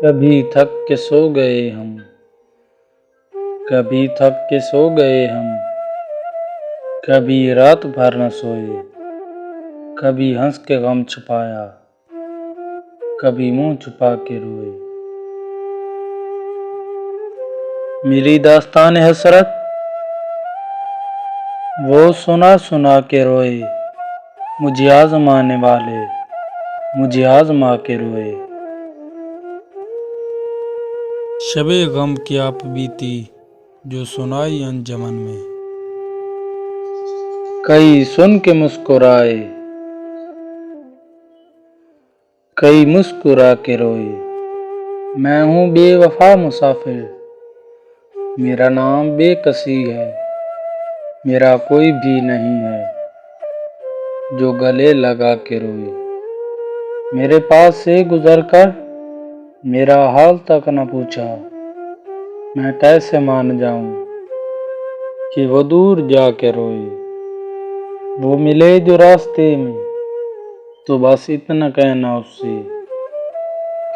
कभी थक के सो गए हम, कभी थक के सो गए हम, कभी रात भर न सोए, कभी हंस के गम छुपाया, कभी मुंह छुपा के रोए। मेरी दास्तान हसरत वो सुना सुना के रोए, मुझे आजमाने वाले मुझे आजमा के रोए। शबे गम की आप बीती जो सुनाई अंजमन में, कई सुन के मुस्कुराए, कई मुस्कुरा के रोए। मैं हूँ बेवफा मुसाफिर, मेरा नाम बेकसी है, मेरा कोई भी नहीं है जो गले लगा के रोए। मेरे पास से गुजर कर मेरा हाल तक न पूछा, मैं कैसे मान जाऊं कि वो दूर जाके रोए। वो मिले जो रास्ते में तो बस इतना कहना उससे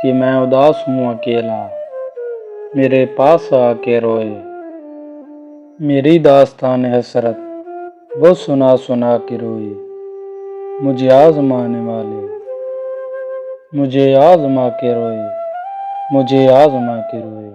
कि मैं उदास हूँ अकेला, मेरे पास आके रोए। मेरी दास्तान हसरत वो सुना सुना के रोए, मुझे आजमाने वाले मुझे आजमा के रोए, मुझे आजमा के रोए।